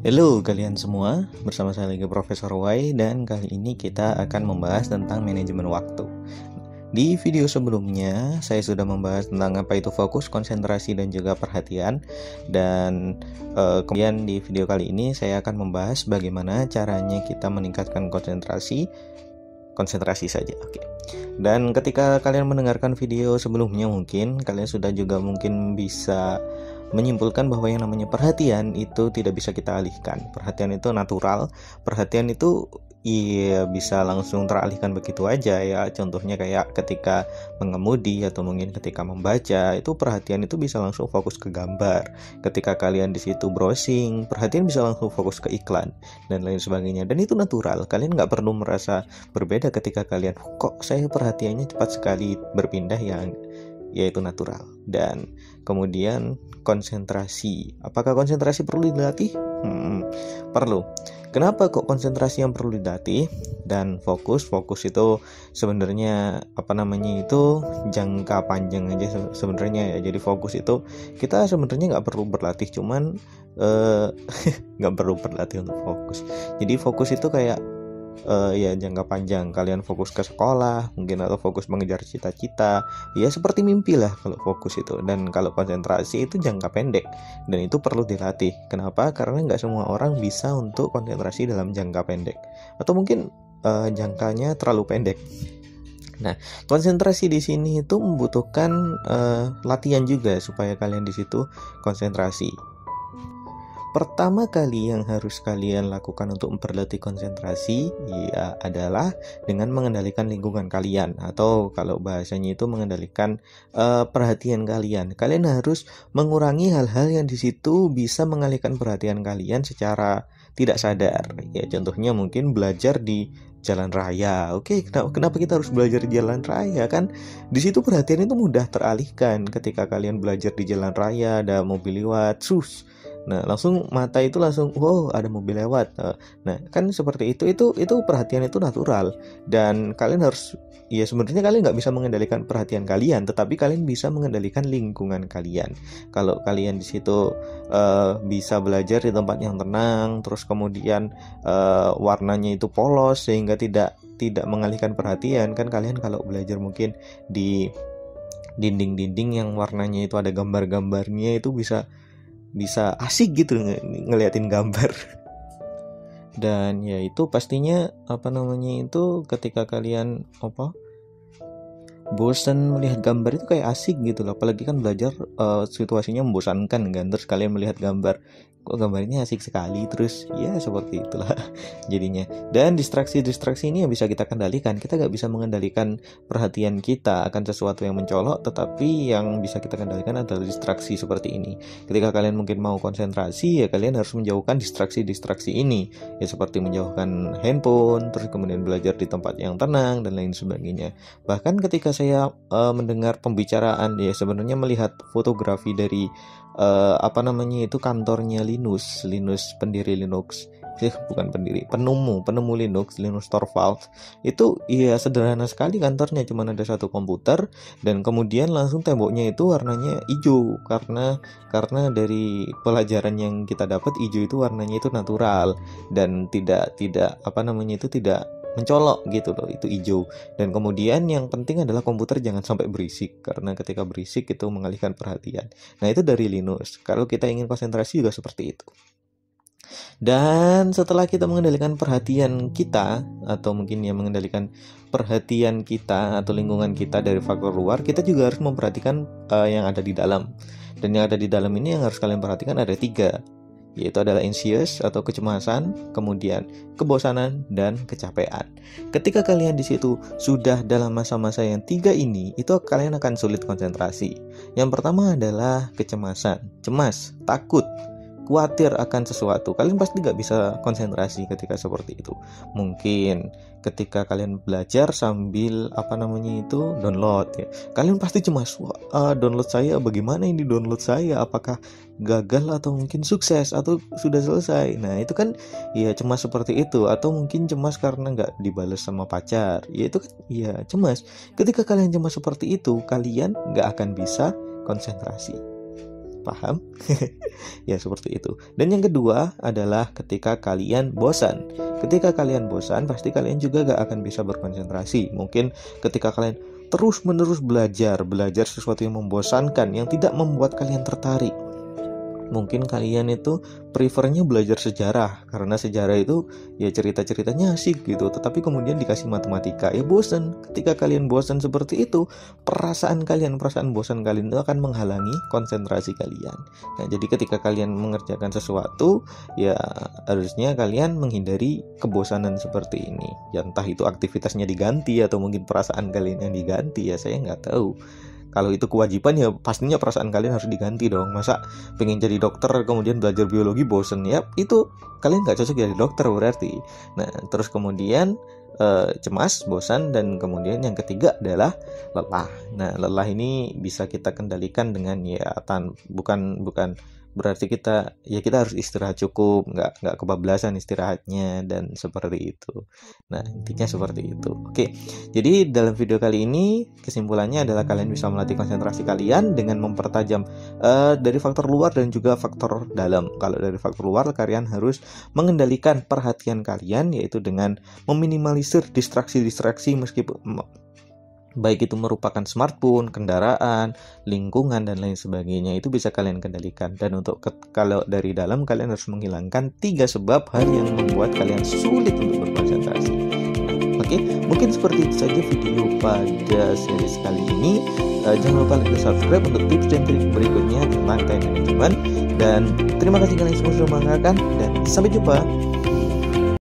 Halo kalian semua, bersama saya lagi Profesor Y dan kali ini kita akan membahas tentang manajemen waktu. Di video sebelumnya saya sudah membahas tentang apa itu fokus, konsentrasi dan juga perhatian. Dan kemudian di video kali ini saya akan membahas bagaimana caranya kita meningkatkan konsentrasi saja. Oke. Dan ketika kalian mendengarkan video sebelumnya mungkin kalian sudah juga mungkin bisa menyimpulkan bahwa yang namanya perhatian itu tidak bisa kita alihkan. Perhatian itu natural, perhatian itu bisa langsung teralihkan begitu aja ya. Contohnya kayak ketika mengemudi atau mungkin ketika membaca, itu perhatian itu bisa langsung fokus ke gambar. Ketika kalian di situ browsing, perhatian bisa langsung fokus ke iklan dan lain sebagainya. Dan itu natural. Kalian nggak perlu merasa berbeda ketika kalian kok saya perhatiannya cepat sekali berpindah, yaitu natural. Dan kemudian konsentrasi. Apakah konsentrasi perlu dilatih? Perlu. Kenapa kok konsentrasi yang perlu dilatih? Dan fokus itu sebenarnya itu jangka panjang aja sebenarnya ya. Jadi fokus itu kita sebenarnya nggak perlu berlatih, cuman nggak perlu berlatih untuk fokus. Jadi fokus itu kayak ya jangka panjang, kalian fokus ke sekolah mungkin atau fokus mengejar cita-cita, ya seperti mimpi lah kalau fokus itu. Dan kalau konsentrasi itu jangka pendek dan itu perlu dilatih. Kenapa? Karena nggak semua orang bisa untuk konsentrasi dalam jangka pendek atau mungkin jangkanya terlalu pendek. Nah, konsentrasi di sini itu membutuhkan latihan juga supaya kalian di situ konsentrasi. Pertama kali yang harus kalian lakukan untuk memperlatih konsentrasi ya adalah dengan mengendalikan lingkungan kalian, atau kalau bahasanya itu mengendalikan perhatian kalian. Kalian harus mengurangi hal-hal yang di situ bisa mengalihkan perhatian kalian secara tidak sadar. Ya contohnya mungkin belajar di jalan raya. Oke, kenapa kita harus belajar di jalan raya? Kan di situ perhatian itu mudah teralihkan ketika kalian belajar di jalan raya, ada mobil lewat, nah langsung mata itu langsung wow ada mobil lewat. Nah kan seperti itu perhatian itu natural. Dan kalian harus, ya sebenarnya kalian nggak bisa mengendalikan perhatian kalian, tetapi kalian bisa mengendalikan lingkungan kalian. Kalau kalian di situ bisa belajar di tempat yang tenang, terus kemudian warnanya itu polos sehingga tidak mengalihkan perhatian. Kan kalian kalau belajar mungkin di dinding-dinding yang warnanya itu ada gambar-gambarnya, itu bisa asik gitu ngeliatin gambar. Dan ya itu pastinya itu ketika kalian bosan melihat gambar itu kayak asik gitu loh. Apalagi kan belajar situasinya membosankan kan, terus kalian melihat gambar kok gambarnya asik sekali, terus ya seperti itulah jadinya. Dan distraksi ini yang bisa kita kendalikan. Kita gak bisa mengendalikan perhatian kita akan sesuatu yang mencolok, tetapi yang bisa kita kendalikan adalah distraksi seperti ini. Ketika kalian mungkin mau konsentrasi, ya kalian harus menjauhkan distraksi ini, ya seperti menjauhkan handphone, terus kemudian belajar di tempat yang tenang dan lain sebagainya. Bahkan ketika saya mendengar pembicaraan, ya sebenarnya melihat fotografi dari itu kantornya Linus pendiri Linux, bukan pendiri, penemu Linux Torvalds. Itu ya sederhana sekali kantornya, cuma ada satu komputer dan kemudian langsung temboknya itu warnanya hijau, karena dari pelajaran yang kita dapat hijau itu warnanya itu natural dan tidak mencolok gitu loh, itu hijau. Dan kemudian yang penting adalah komputer jangan sampai berisik, karena ketika berisik itu mengalihkan perhatian. Nah itu dari Linus. Kalau kita ingin konsentrasi juga seperti itu. Dan setelah kita mengendalikan perhatian kita, atau mungkin ya mengendalikan perhatian kita atau lingkungan kita dari faktor luar, kita juga harus memperhatikan yang ada di dalam. Dan yang ada di dalam ini yang harus kalian perhatikan ada 3, yaitu adalah anxious atau kecemasan, kemudian kebosanan dan kecapean. Ketika kalian di situ sudah dalam masa-masa yang 3 ini, itu kalian akan sulit konsentrasi. Yang pertama adalah kecemasan, cemas, takut, khawatir akan sesuatu. Kalian pasti gak bisa konsentrasi ketika seperti itu. Mungkin ketika kalian belajar sambil download ya, kalian pasti cemas, download saya bagaimana ini, download saya apakah gagal atau mungkin sukses atau sudah selesai. Nah itu kan ya cemas seperti itu. Atau mungkin cemas karena gak dibalas sama pacar, ya itu kan ya cemas. Ketika kalian cemas seperti itu, kalian gak akan bisa konsentrasi. Paham? Ya seperti itu. Dan yang kedua adalah ketika kalian bosan. Ketika kalian bosan, pasti kalian juga gak akan bisa berkonsentrasi. Mungkin ketika kalian terus-menerus belajar sesuatu yang membosankan, yang tidak membuat kalian tertarik. Mungkin kalian itu prefernya belajar sejarah, karena sejarah itu ya cerita-ceritanya asik gitu. Tetapi kemudian dikasih matematika, ya bosan. Ketika kalian bosan seperti itu, perasaan bosan kalian itu akan menghalangi konsentrasi kalian. Nah, jadi ketika kalian mengerjakan sesuatu, ya harusnya kalian menghindari kebosanan seperti ini. Ya entah itu aktivitasnya diganti atau mungkin perasaan kalian yang diganti, ya saya nggak tahu. Kalau itu kewajiban ya pastinya perasaan kalian harus diganti dong. Masa pengen jadi dokter kemudian belajar biologi bosen, ya itu kalian nggak cocok jadi dokter berarti. Nah terus kemudian cemas, bosan, dan kemudian yang ketiga adalah lelah. Nah lelah ini bisa kita kendalikan dengan bukan berarti kita harus istirahat cukup, nggak kebablasan istirahatnya dan seperti itu. Nah intinya seperti itu. Oke, jadi dalam video kali ini kesimpulannya adalah kalian bisa melatih konsentrasi kalian dengan mempertajam dari faktor luar dan juga faktor dalam. Kalau dari faktor luar, kalian harus mengendalikan perhatian kalian, yaitu dengan meminimalisir distraksi-distraksi meskipun baik itu merupakan smartphone, kendaraan, lingkungan, dan lain sebagainya. Itu bisa kalian kendalikan. Dan kalau dari dalam, kalian harus menghilangkan 3 sebab hal yang membuat kalian sulit untuk berkonsentrasi. Oke, mungkin seperti itu saja video pada series kali ini. Jangan lupa like dan subscribe untuk tips dan trik berikutnya tentang time management. Dan terima kasih kalian semua sudah mendengarkan, dan sampai jumpa.